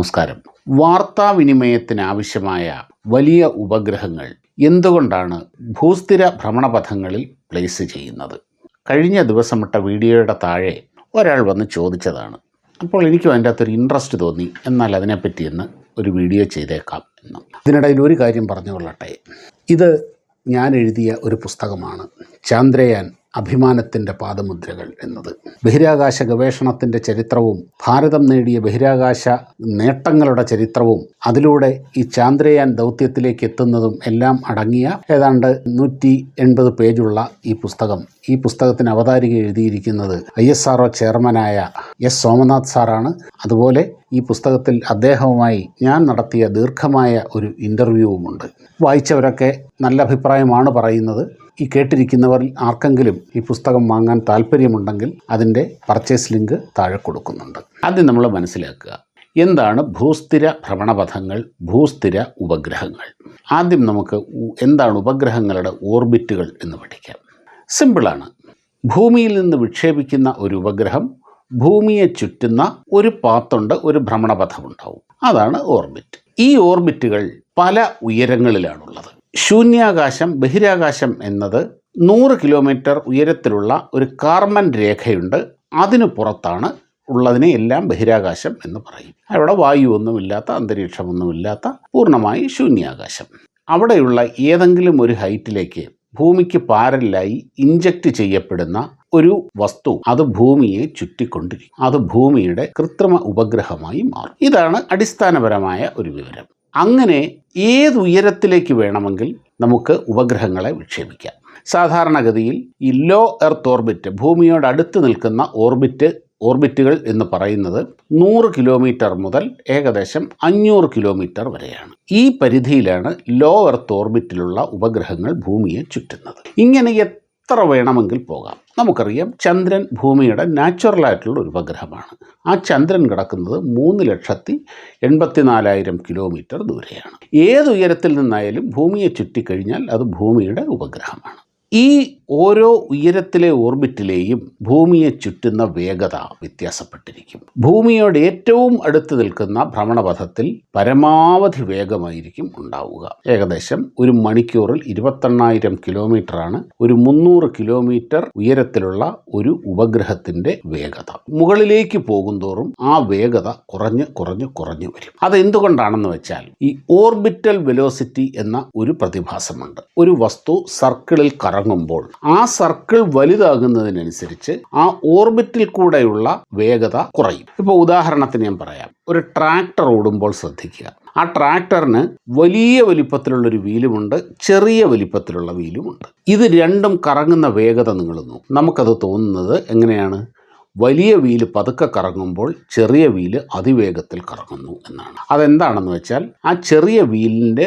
നമസ്കാരം. വാർത്താവിനിമയത്തിനാവശ്യമായ വലിയ ഉപഗ്രഹങ്ങൾ എന്തുകൊണ്ടാണ് ഭൂസ്ഥിര ഭ്രമണപഥങ്ങളിൽ പ്ലേസ് ചെയ്യുന്നത്? കഴിഞ്ഞ ദിവസം ഇട്ട വീഡിയോയുടെ താഴെ ഒരാൾ വന്ന് ചോദിച്ചതാണ്. അപ്പോൾ എനിക്കും അതിൻ്റെ അകത്തൊരു ഇൻട്രസ്റ്റ് തോന്നി. എന്നാൽ അതിനെപ്പറ്റി ഇന്ന് ഒരു വീഡിയോ ചെയ്തേക്കാം എന്ന്. ഇതിനിടയിൽ ഒരു കാര്യം പറഞ്ഞുകൊള്ളട്ടെ. ഇത് ഞാൻ എഴുതിയ ഒരു പുസ്തകമാണ്, ചന്ദ്രയാൻ അഭിമാനത്തിൻ്റെ പാദമുദ്രകൾ എന്നത്. ബഹിരാകാശ ഗവേഷണത്തിൻ്റെ ചരിത്രവും ഭാരതം നേടിയ ബഹിരാകാശ നേട്ടങ്ങളുടെ ചരിത്രവും അതിലൂടെ ഈ ചന്ദ്രയാൻ ദൗത്യത്തിലേക്ക് എത്തുന്നതും എല്ലാം അടങ്ങിയ ഏതാണ്ട് 180 പേജുള്ള ഈ പുസ്തകത്തിന് അവതാരിക എഴുതിയിരിക്കുന്നത് ISRO ചെയർമാനായ S. സോമനാഥ് സാറാണ്. അതുപോലെ ഈ പുസ്തകത്തിൽ അദ്ദേഹവുമായി ഞാൻ നടത്തിയ ദീർഘമായ ഒരു ഇൻ്റർവ്യൂവുമുണ്ട്. വായിച്ചവരൊക്കെ നല്ല അഭിപ്രായമാണ് പറയുന്നത്. ഈ കേട്ടിരിക്കുന്നവരിൽ ആർക്കെങ്കിലും ഈ പുസ്തകം വാങ്ങാൻ താല്പര്യമുണ്ടെങ്കിൽ അതിൻ്റെ പർച്ചേസ് ലിങ്ക് താഴെ കൊടുക്കുന്നുണ്ട്. ആദ്യം നമ്മൾ മനസ്സിലാക്കുക, എന്താണ് ഭൂസ്ഥിര ഭ്രമണപഥങ്ങൾ, ഭൂസ്ഥിര ഉപഗ്രഹങ്ങൾ. ആദ്യം നമുക്ക് എന്താണ് ഉപഗ്രഹങ്ങളുടെ ഓർബിറ്റുകൾ എന്ന് പഠിക്കാം. സിമ്പിളാണ്. ഭൂമിയിൽ നിന്ന് വിക്ഷേപിക്കുന്ന ഒരു ഉപഗ്രഹം ഭൂമിയെ ചുറ്റുന്ന ഒരു പാത്തുണ്ട്, ഒരു ഭ്രമണപഥമുണ്ടാവും. അതാണ് ഓർബിറ്റ്. ഈ ഓർബിറ്റുകൾ പല ഉയരങ്ങളിലാണുള്ളത്. ശൂന്യാകാശം, ബഹിരാകാശം എന്നത് 100 കിലോമീറ്റർ ഉയരത്തിലുള്ള ഒരു കാർബൺ രേഖയുണ്ട്. അതിനു പുറത്താണ് ഉള്ളതിനെ എല്ലാം ബഹിരാകാശം എന്ന് പറയും. അവിടെ വായുവൊന്നുമില്ലാത്ത, അന്തരീക്ഷമൊന്നുമില്ലാത്ത പൂർണ്ണമായി ശൂന്യാകാശം. അവിടെയുള്ള ഏതെങ്കിലും ഒരു ഹൈറ്റിലേക്ക് ഭൂമിക്ക് പാരലായി ഇഞ്ചക്റ്റ് ചെയ്യപ്പെടുന്ന ഒരു വസ്തു അത് ഭൂമിയെ ചുറ്റിക്കൊണ്ടിരിക്കും. അത് ഭൂമിയുടെ കൃത്രിമ ഉപഗ്രഹമായി മാറും. ഇതാണ് അടിസ്ഥാനപരമായ ഒരു വിവരം. അങ്ങനെ ഏത് ഉയരത്തിലേക്ക് വേണമെങ്കിൽ നമുക്ക് ഉപഗ്രഹങ്ങളെ വിക്ഷേപിക്കാം. സാധാരണഗതിയിൽ ഈ ലോ എർത്ത് ഓർബിറ്റ്, ഭൂമിയോട് അടുത്ത് നിൽക്കുന്ന ഓർബിറ്റുകൾ എന്ന് പറയുന്നത് 100 കിലോമീറ്റർ മുതൽ ഏകദേശം 500 കിലോമീറ്റർ വരെയാണ്. ഈ പരിധിയിലാണ് ലോ എർത്ത് ഓർബിറ്റിലുള്ള ഉപഗ്രഹങ്ങൾ ഭൂമിയെ ചുറ്റുന്നത്. ഇങ്ങനെ എത്ര വേണമെങ്കിൽ പോകാം. നമുക്കറിയാം, ചന്ദ്രൻ ഭൂമിയുടെ നാച്ചുറലായിട്ടുള്ള ഒരു ഉപഗ്രഹമാണ്. ആ ചന്ദ്രൻ കിടക്കുന്നത് 3,84,000 കിലോമീറ്റർ ദൂരെയാണ്. ഏത് ഉയരത്തിൽ നിന്നായാലും ഭൂമിയെ ചുറ്റിക്കഴിഞ്ഞാൽ അത് ഭൂമിയുടെ ഉപഗ്രഹമാണ്. ഈ ഓരോ ഉയരത്തിലെ ഓർബിറ്റിലെയും ഭൂമിയെ ചുറ്റുന്ന വേഗത വ്യത്യാസപ്പെട്ടിരിക്കും. ഭൂമിയോട് ഏറ്റവും അടുത്ത് നിൽക്കുന്ന ഭ്രമണപഥത്തിൽ പരമാവധി വേഗമായിരിക്കും ഉണ്ടാവുക. ഏകദേശം ഒരു മണിക്കൂറിൽ 28,000 കിലോമീറ്ററാണ് ഒരു 300 കിലോമീറ്റർ ഉയരത്തിലുള്ള ഒരു ഉപഗ്രഹത്തിൻ്റെ വേഗത. മുകളിലേക്ക് പോകുന്തോറും ആ വേഗത കുറഞ്ഞു വരും. അതെന്തുകൊണ്ടാണെന്ന് വെച്ചാൽ ഈ ഓർബിറ്റൽ വെലോസിറ്റി എന്ന ഒരു പ്രതിഭാസമുണ്ട്. ഒരു വസ്തു സർക്കിളിൽ കറങ്ങുമ്പോൾ ആ സർക്കിൾ വലുതാകുന്നതിനനുസരിച്ച് ആ ഓർബിറ്റിൽ കൂടെയുള്ള വേഗത കുറയും. ഇപ്പോൾ ഉദാഹരണത്തിന് ഞാൻ പറയാം. ഒരു ട്രാക്ടർ ഓടുമ്പോൾ ശ്രദ്ധിക്കുക. ആ ട്രാക്ടറിന് വലിയ വലിപ്പത്തിലുള്ളൊരു വീലുമുണ്ട്, ചെറിയ വലിപ്പത്തിലുള്ള വീലുമുണ്ട്. ഇത് രണ്ടും കറങ്ങുന്ന വേഗത നീളുന്നു. നമുക്കത് തോന്നുന്നത് എങ്ങനെയാണ്? വലിയ വീല് പതുക്കെ കറങ്ങുമ്പോൾ ചെറിയ വീല് അതിവേഗത്തിൽ കറങ്ങുന്നു എന്നാണ്. അതെന്താണെന്ന് വെച്ചാൽ ആ ചെറിയ വീലിൻ്റെ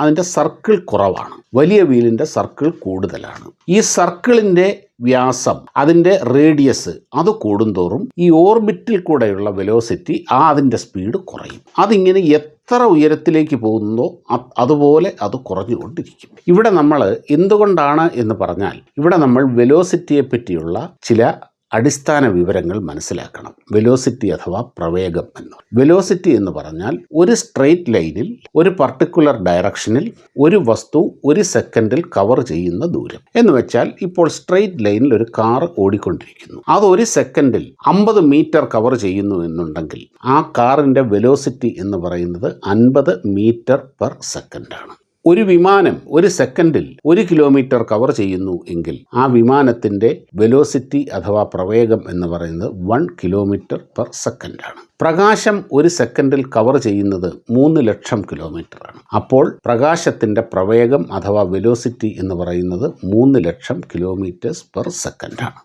അതിൻ്റെ സർക്കിൾ കുറവാണ്, വലിയ വീലിൻ്റെ സർക്കിൾ കൂടുതലാണ്. ഈ സർക്കിളിൻ്റെ വ്യാസം, അതിൻ്റെ റേഡിയസ് അത് കൂടുന്തോറും ഈ ഓർബിറ്റിൽ കൂടെയുള്ള വെലോസിറ്റി അതിൻ്റെ സ്പീഡ് കുറയും. അതിങ്ങനെ എത്ര ഉയരത്തിലേക്ക് പോകുന്നതോ അതുപോലെ അത് കുറഞ്ഞുകൊണ്ടിരിക്കും. ഇവിടെ നമ്മൾ എന്തുകൊണ്ടാണ് എന്ന് പറഞ്ഞാൽ, ഇവിടെ നമ്മൾ വെലോസിറ്റിയെ പറ്റിയുള്ള ചില അടിസ്ഥാന വിവരങ്ങൾ മനസ്സിലാക്കണം. വെലോസിറ്റി അഥവാ പ്രവേഗം എന്ന്. വെലോസിറ്റി എന്ന് പറഞ്ഞാൽ ഒരു സ്ട്രെയിറ്റ് ലൈനിൽ ഒരു പർട്ടിക്കുലർ ഡയറക്ഷനിൽ ഒരു വസ്തു ഒരു സെക്കൻഡിൽ കവർ ചെയ്യുന്ന ദൂരം എന്ന് വെച്ചാൽ, ഇപ്പോൾ സ്ട്രെയിറ്റ് ലൈനിൽ ഒരു കാർ ഓടിക്കൊണ്ടിരിക്കുന്നു. അത് ഒരു സെക്കൻഡിൽ 50 മീറ്റർ കവർ ചെയ്യുന്നു എന്നുണ്ടെങ്കിൽ ആ കാറിൻ്റെ വെലോസിറ്റി എന്ന് പറയുന്നത് 50 മീറ്റർ പെർ സെക്കൻഡാണ്. ഒരു വിമാനം ഒരു സെക്കൻഡിൽ 1 കിലോമീറ്റർ കവർ ചെയ്യുന്നു എങ്കിൽ ആ വിമാനത്തിൻ്റെ വെലോസിറ്റി അഥവാ പ്രവേഗം എന്ന് പറയുന്നത് 1 കിലോമീറ്റർ പെർ സെക്കൻഡാണ്. പ്രകാശം ഒരു സെക്കൻഡിൽ കവർ ചെയ്യുന്നത് 3 ലക്ഷം കിലോമീറ്ററാണ്. അപ്പോൾ പ്രകാശത്തിൻ്റെ പ്രവേഗം അഥവാ വെലോസിറ്റി എന്ന് പറയുന്നത് 3 ലക്ഷം കിലോമീറ്റേഴ്സ് പെർ സെക്കൻഡാണ്.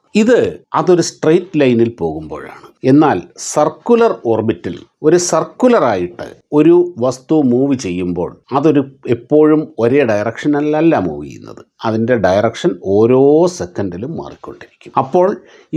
അതൊരു സ്ട്രെയിറ്റ് ലൈനിൽ പോകുമ്പോഴാണ്. എന്നാൽ സർക്കുലർ ഓർബിറ്റിൽ ഒരു സർക്കുലറായിട്ട് ഒരു വസ്തു മൂവ് ചെയ്യുമ്പോൾ അതൊരു എപ്പോഴും ഒരേ ഡയറക്ഷനിലല്ല മൂവ് ചെയ്യുന്നത്. അതിൻ്റെ ഡയറക്ഷൻ ഓരോ സെക്കൻഡിലും മാറിക്കൊണ്ടിരിക്കും. അപ്പോൾ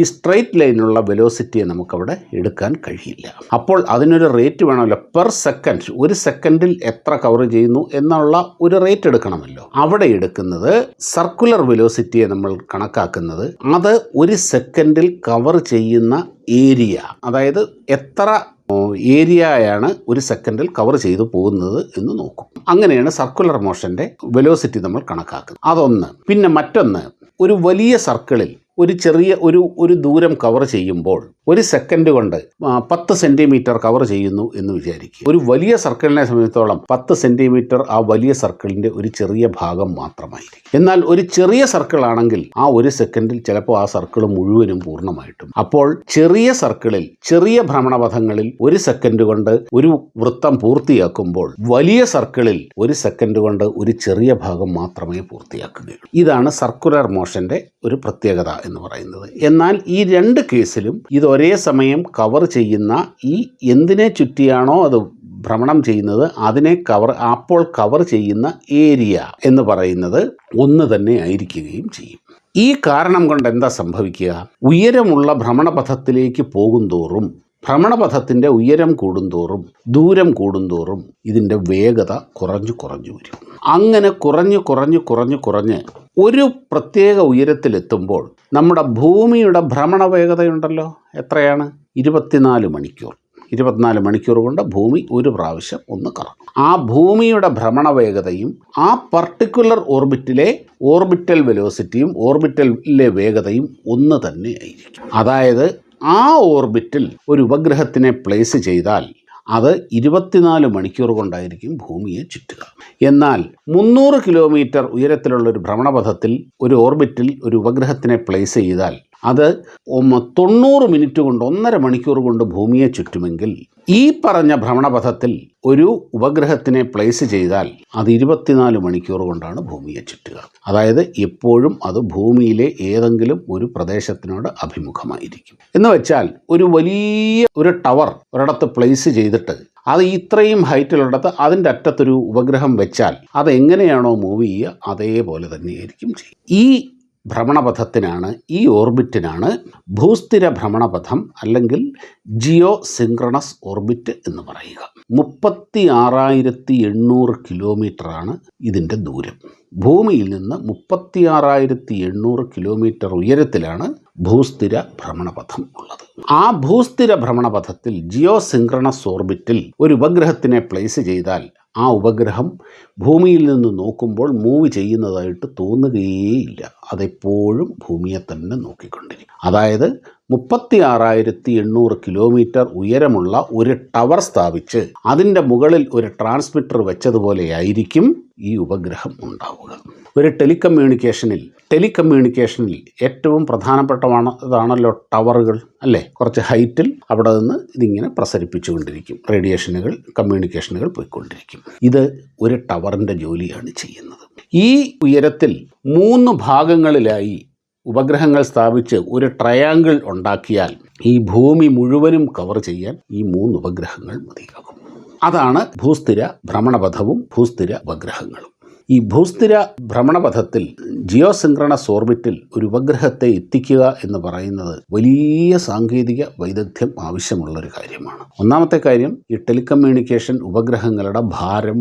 ഈ സ്ട്രെയിറ്റ് ലൈനിലുള്ള വെലോസിറ്റിയെ നമുക്കവിടെ എടുക്കാൻ കഴിയില്ല. അപ്പോൾ അതിനൊരു റേറ്റ് വേണമല്ലോ. പെർ സെക്കൻഡ്, ഒരു സെക്കൻഡിൽ എത്ര കവർ ചെയ്യുന്നു എന്നുള്ള ഒരു റേറ്റ് എടുക്കണമല്ലോ. അവിടെ എടുക്കുന്നത് സർക്കുലർ വെലോസിറ്റിയെ നമ്മൾ കണക്കാക്കുന്നത് അത് ഒരു സെക്കൻഡിൽ കവർ ചെയ്യുന്ന ഏരിയ, അതായത് എത്ര ഏരിയയാണ് ഒരു സെക്കൻഡിൽ കവർ ചെയ്തു പോകുന്നത് എന്ന് നോക്കും. അങ്ങനെയാണ് സർക്കുലർ മോഷൻ്റെ വെലോസിറ്റി നമ്മൾ കണക്കാക്കുന്നത്. അതൊന്ന്. പിന്നെ മറ്റൊന്ന്, ഒരു വലിയ സർക്കിളിൽ ഒരു ചെറിയ ഒരു ദൂരം കവർ ചെയ്യുമ്പോൾ ഒരു സെക്കൻഡ് കൊണ്ട് 10 സെൻറ്റിമീറ്റർ കവർ ചെയ്യുന്നു എന്ന് വിചാരിക്കുക. ഒരു വലിയ സർക്കിളിനെ സംബന്ധിച്ചിടത്തോളം 10 സെൻറ്റിമീറ്റർ ആ വലിയ സർക്കിളിൻ്റെ ഒരു ചെറിയ ഭാഗം മാത്രമായിരിക്കും. എന്നാൽ ഒരു ചെറിയ സർക്കിളാണെങ്കിൽ ആ ഒരു സെക്കൻഡിൽ ചിലപ്പോൾ ആ സർക്കിൾ മുഴുവനും പൂർണ്ണമായിട്ടും. അപ്പോൾ ചെറിയ സർക്കിളിൽ, ചെറിയ ഭ്രമണപഥങ്ങളിൽ ഒരു സെക്കൻഡ് കൊണ്ട് ഒരു വൃത്തം പൂർത്തിയാക്കുമ്പോൾ വലിയ സർക്കിളിൽ ഒരു സെക്കൻഡ് കൊണ്ട് ഒരു ചെറിയ ഭാഗം മാത്രമേ പൂർത്തിയാക്കുകയുള്ളൂ. ഇതാണ് സർക്കുലർ മോഷൻ്റെ ഒരു പ്രത്യേകത എന്ന് പറയുന്നത്. എന്നാൽ ഈ രണ്ട് കേസിലും ഇത് ഒരേ സമയം കവർ ചെയ്യുന്ന ഈ എന്തിനെ ചുറ്റിയാണോ അത് ഭ്രമണം ചെയ്യുന്നത് അതിനെ അപ്പോൾ കവർ ചെയ്യുന്ന ഏരിയ എന്ന് പറയുന്നത് ഒന്ന് തന്നെ ആയിരിക്കുകയും ചെയ്യും. ഈ കാരണം കൊണ്ട് എന്താ സംഭവിക്കുക? ഉയരമുള്ള ഭ്രമണപഥത്തിലേക്ക് പോകുന്തോറും, ഭ്രമണപഥത്തിൻ്റെ ഉയരം കൂടുന്തോറും, ദൂരം കൂടുന്തോറും ഇതിൻ്റെ വേഗത കുറഞ്ഞു വരും. അങ്ങനെ കുറഞ്ഞ് ഒരു പ്രത്യേക ഉയരത്തിലെത്തുമ്പോൾ നമ്മുടെ ഭൂമിയുടെ ഭ്രമണ വേഗതയുണ്ടല്ലോ, എത്രയാണ്? 24 മണിക്കൂർ. 24 മണിക്കൂർ കൊണ്ട് ഭൂമി ഒരു പ്രാവശ്യം ഒന്ന് കറങ്ങും. ആ ഭൂമിയുടെ ഭ്രമണ വേഗതയും ആ പർട്ടിക്കുലർ ഓർബിറ്റിലെ ഓർബിറ്റൽ വെലോസിറ്റിയും ഓർബിറ്റലിലെ വേഗതയും ഒന്ന് തന്നെ ആയിരിക്കും. അതായത് ആ ഓർബിറ്റിൽ ഒരു ഉപഗ്രഹത്തിനെ പ്ലേസ് ചെയ്താൽ അത് 24 മണിക്കൂർ കൊണ്ടായിരിക്കും ഭൂമിയെ ചുറ്റുക. എന്നാൽ 300 കിലോമീറ്റർ ഉയരത്തിലുള്ള ഒരു ഭ്രമണപഥത്തിൽ ഒരു ഓർബിറ്റിൽ ഒരു ഉപഗ്രഹത്തിനെ പ്ലേസ് ചെയ്താൽ അത് 90 മിനിറ്റ് കൊണ്ട്, 1.5 മണിക്കൂർ കൊണ്ട് ഭൂമിയെ ചുറ്റുമെങ്കിൽ ഈ പറഞ്ഞ ഭ്രമണപഥത്തിൽ ഒരു ഉപഗ്രഹത്തിനെ പ്ലേസ് ചെയ്താൽ അത് 24 മണിക്കൂർ കൊണ്ടാണ് ഭൂമിയെ ചുറ്റുക. അതായത് എപ്പോഴും അത് ഭൂമിയിലെ ഏതെങ്കിലും ഒരു പ്രദേശത്തിനോട് അഭിമുഖമായിരിക്കും. എന്ന് വെച്ചാൽ ഒരു വലിയ ടവർ ഒരിടത്ത് പ്ലേസ് ചെയ്തിട്ട് അത് ഇത്രയും ഹൈറ്റിലുള്ളത് അതിൻ്റെ അറ്റത്തൊരു ഉപഗ്രഹം വെച്ചാൽ അത് എങ്ങനെയാണോ മൂവ് ചെയ്യുക അതേപോലെ തന്നെയായിരിക്കും ചെയ്യും. ഈ ഭ്രമണപഥത്തിനാണ്, ഈ ഓർബിറ്റിനാണ് ഭൂസ്ഥിര ഭ്രമണപഥം അല്ലെങ്കിൽ ജിയോ സിൻക്രണസ് ഓർബിറ്റ് എന്ന് പറയുക. 36,800 കിലോമീറ്ററാണ് ഇതിൻ്റെ ദൂരം. ഭൂമിയിൽ നിന്ന് 36,800 കിലോമീറ്റർ ഉയരത്തിലാണ് ഭൂസ്ഥിര ഭ്രമണപഥം ഉള്ളത്. ആ ഭൂസ്ഥിര ഭ്രമണപഥത്തിൽ ജിയോ സിൻക്രണസ് ഓർബിറ്റിൽ ഒരു ഉപഗ്രഹത്തിനെ പ്ലേസ് ചെയ്താൽ ആ ഉപഗ്രഹം ഭൂമിയിൽ നിന്ന് നോക്കുമ്പോൾ മൂവ് ചെയ്യുന്നതായിട്ട് തോന്നുകയേയില്ല. അതെപ്പോഴും ഭൂമിയെ തന്നെ നോക്കിക്കൊണ്ടിരിക്കും. അതായത് 36,800 കിലോമീറ്റർ ഉയരമുള്ള ഒരു ടവർ സ്ഥാപിച്ച് അതിൻ്റെ മുകളിൽ ഒരു ട്രാൻസ്മിറ്റർ വെച്ചതുപോലെയായിരിക്കും ഈ ഉപഗ്രഹം ഉണ്ടാവുക. ഒരു ടെലികമ്മ്യൂണിക്കേഷനിൽ ഏറ്റവും പ്രധാനപ്പെട്ടതാണല്ലോ ടവറുകൾ, അല്ലേ? കുറച്ച് ഹൈറ്റിൽ അവിടെ നിന്ന് ഇതിങ്ങനെ പ്രസരിപ്പിച്ചുകൊണ്ടിരിക്കും. റേഡിയേഷനുകൾ, കമ്മ്യൂണിക്കേഷനുകൾ പോയിക്കൊണ്ടിരിക്കും. ഇത് ഒരു ടവറിൻ്റെ ജോലിയാണ് ചെയ്യുന്നത്. ഈ ഉയരത്തിൽ 3 ഭാഗങ്ങളിലായി ഉപഗ്രഹങ്ങൾ സ്ഥാപിച്ച് ഒരു ട്രയാങ്കിൾ ഉണ്ടാക്കിയാൽ ഈ ഭൂമി മുഴുവനും കവർ ചെയ്യാൻ ഈ 3 ഉപഗ്രഹങ്ങൾ മതിയാകും. അതാണ് ഭൂസ്ഥിര ഭ്രമണപഥവും ഭൂസ്ഥിര ഉപഗ്രഹങ്ങളും. ഈ ഭൂസ്ഥിര ഭ്രമണപഥത്തിൽ ജിയോ സിൻക്രണസ് ഓർബിറ്റിൽ ഒരു ഉപഗ്രഹത്തെ എത്തിക്കുക എന്ന് പറയുന്നത് വലിയ സാങ്കേതിക വൈദഗ്ധ്യം ആവശ്യമുള്ളൊരു കാര്യമാണ്. ഒന്നാമത്തെ കാര്യം, ഈ ടെലികമ്മ്യൂണിക്കേഷൻ ഉപഗ്രഹങ്ങളുടെ ഭാരം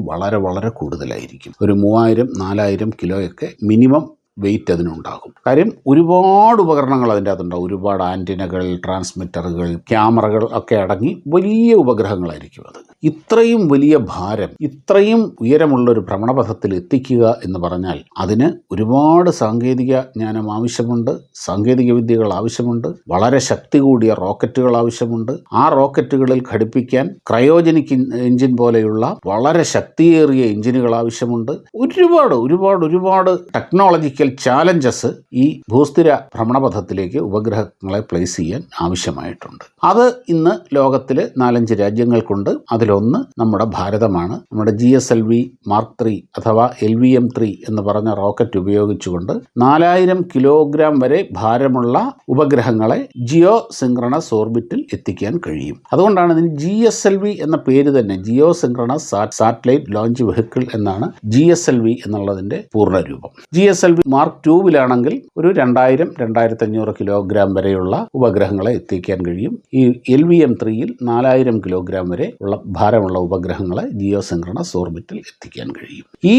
വളരെ കൂടുതലായിരിക്കും. ഒരു 3000-4000 കിലോയൊക്കെ മിനിമം വെയിറ്റ് അതിനുണ്ടാകും. കാര്യം ഒരുപാട് ഉപകരണങ്ങൾ അതിൻ്റെ അകത്തുണ്ടാകും. ഒരുപാട് ആൻറ്റിനകൾ, ട്രാൻസ്മിറ്ററുകൾ, ക്യാമറകൾ ഒക്കെ അടങ്ങി വലിയ ഉപഗ്രഹങ്ങളായിരിക്കും അത്. ഇത്രയും വലിയ ഭാരം ഇത്രയും ഉയരമുള്ളൊരു ഭ്രമണപഥത്തിൽ എത്തിക്കുക എന്ന് പറഞ്ഞാൽ അതിന് ഒരുപാട് സാങ്കേതിക ജ്ഞാനം ആവശ്യമുണ്ട്, സാങ്കേതിക വിദ്യകൾ ആവശ്യമുണ്ട്, വളരെ ശക്തി കൂടിയ റോക്കറ്റുകൾ ആവശ്യമുണ്ട്. ആ റോക്കറ്റുകളിൽ ഘടിപ്പിക്കാൻ ക്രയോജനിക് എഞ്ചിൻ പോലെയുള്ള വളരെ ശക്തിയേറിയ എഞ്ചിനുകൾ ആവശ്യമുണ്ട്. ഒരുപാട് ടെക്നോളജിക്കൽ ചാലഞ്ചസ് ഈ ഭൂസ്ഥിര ഭ്രമണപഥത്തിലേക്ക് ഉപഗ്രഹങ്ങളെ പ്ലേസ് ചെയ്യാൻ ആവശ്യമായിട്ടുണ്ട്. അത് ഇന്ന് ലോകത്തിലെ 4-5 രാജ്യങ്ങൾക്കുണ്ട്. അതിലൊന്ന് നമ്മുടെ ഭാരതമാണ്. നമ്മുടെ GSLV Mark 3 അഥവാ LVM-3 എന്ന് പറഞ്ഞ റോക്കറ്റ് ഉപയോഗിച്ചുകൊണ്ട് 4000 കിലോഗ്രാം വരെ ഭാരമുള്ള ഉപഗ്രഹങ്ങളെ ജിയോ സിൻക്രണസ് ഓർബിറ്റിൽ എത്തിക്കാൻ കഴിയും. അതുകൊണ്ടാണ് ഇതിന് GSLV എന്ന പേര് തന്നെ. Geo synchronous satellite launch vehicle എന്നാണ് GSLV എന്നുള്ളതിൻ്റെ പൂർണ്ണരൂപം. GSLV മാർക്ക് 2-ലാണെങ്കിൽ ഒരു 2000-2500 കിലോഗ്രാം വരെയുള്ള ഉപഗ്രഹങ്ങളെ എത്തിക്കാൻ കഴിയും. ഈ LVM-3-ൽ 4000 കിലോഗ്രാം വരെ ഉള്ള ഭാരമുള്ള ഉപഗ്രഹങ്ങളെ ജിയോസിൻക്രണസ് ഓർബിറ്റിൽ എത്തിക്കാൻ കഴിയും. ഈ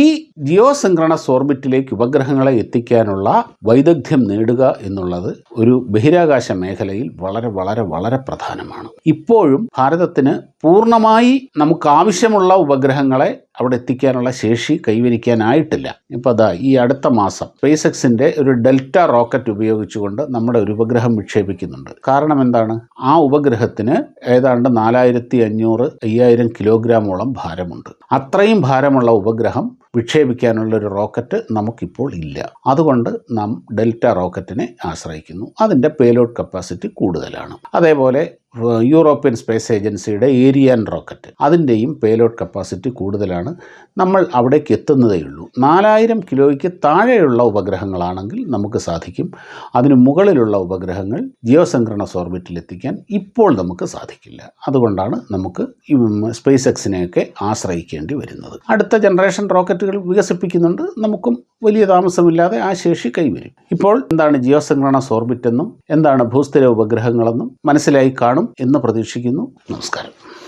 ജിയോസിൻക്രണസ് ഓർബിറ്റിലേക്ക് ഉപഗ്രഹങ്ങളെ എത്തിക്കാനുള്ള വൈദഗ്ധ്യം നേടുക എന്നുള്ളത് ഒരു ബഹിരാകാശ മേഖലയിൽ വളരെ വളരെ വളരെ പ്രധാനമാണ്. ഇപ്പോഴും ഭാരതത്തിന് പൂർണ്ണമായി നമുക്ക് ആവശ്യമുള്ള ഉപഗ്രഹങ്ങളെ അവിടെ എത്തിക്കാനുള്ള ശേഷി കൈവരിക്കാനായിട്ടില്ല. ഇപ്പോൾ അതാ ഈ അടുത്ത മാസം സ്പേസ് എക്സിൻ്റെ ഒരു ഡെൽറ്റ റോക്കറ്റ് ഉപയോഗിച്ചുകൊണ്ട് നമ്മുടെ ഒരു ഉപഗ്രഹം വിക്ഷേപിക്കുന്നുണ്ട്. കാരണം എന്താണ്? ആ ഉപഗ്രഹത്തിന് ഏതാണ്ട് 4500-5000 കിലോഗ്രാമോളം ഭാരമുണ്ട്. അത്രയും ഭാരമുള്ള ഉപഗ്രഹം വിക്ഷേപിക്കാനുള്ള ഒരു റോക്കറ്റ് നമുക്കിപ്പോൾ ഇല്ല. അതുകൊണ്ട് നാം ഡെൽറ്റ റോക്കറ്റിനെ ആശ്രയിക്കുന്നു. അതിൻ്റെ പേലോഡ് കപ്പാസിറ്റി കൂടുതലാണ്. അതേപോലെ യൂറോപ്യൻ സ്പേസ് ഏജൻസിയുടെ ഏരിയൻ റോക്കറ്റ്, അതിൻ്റെയും പേലോഡ് കപ്പാസിറ്റി കൂടുതലാണ്. നമ്മൾ അവിടേക്ക് എത്തുന്നതേ ഉള്ളൂ. 4000 കിലോയ്ക്ക് താഴെയുള്ള ഉപഗ്രഹങ്ങളാണെങ്കിൽ നമുക്ക് സാധിക്കും. അതിന് മുകളിലുള്ള ഉപഗ്രഹങ്ങൾ ജിയോസിൻക്രണസ് ഓർബിറ്റിൽ എത്തിക്കാൻ ഇപ്പോൾ നമുക്ക് സാധിക്കില്ല. അതുകൊണ്ടാണ് നമുക്ക് സ്പേസ് എക്സിനെയൊക്കെ ആശ്രയിക്കേണ്ടി വരുന്നത്. അടുത്ത ജനറേഷൻ റോക്കറ്റുകൾ വികസിപ്പിക്കുന്നുണ്ട്. നമുക്കും വലിയ താമസമില്ലാതെ ആ ശേഷി കൈവരും. ഇപ്പോൾ എന്താണ് ജിയോസിൻക്രണസ് ഓർബിറ്റ് എന്നും എന്താണ് ഭൂസ്ഥിര ഉപഗ്രഹങ്ങളെന്നും മനസ്സിലായി കാണും എന്ന് പ്രതീക്ഷിക്കുന്നു. നമസ്കാരം.